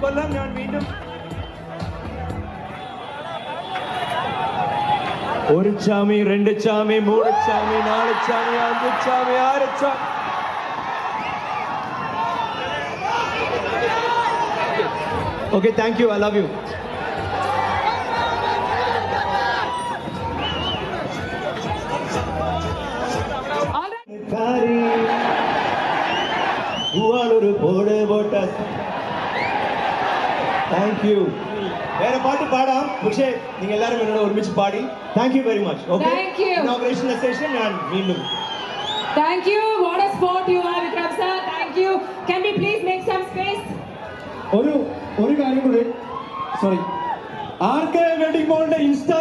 കൊല്ലം ഞാൻ വീണ്ടും ഒരു ചാമി, രണ്ട് ചാമി, മൂന്ന് ചാമി, നാല് ചാമി, അഞ്ച് ചാമി, ആറ് Chami. Okay, thank you. I love you. Thank you. வேற பாட்டு பாடாம் പക്ഷേ நீங்க எல்லாரும் என்னோட ஒருமிச்சு பாடி thank you very much. Okay, thank you. Inauguration session and மீண்டும் thank you. What a sport you are, Vikram sir. Thank you. Can we please make some space? ഒരു കാര്യം കൂടി, സോറി, ആർക്കെ വെഡിങ് മോളുടെ ഇൻസ്റ്റാ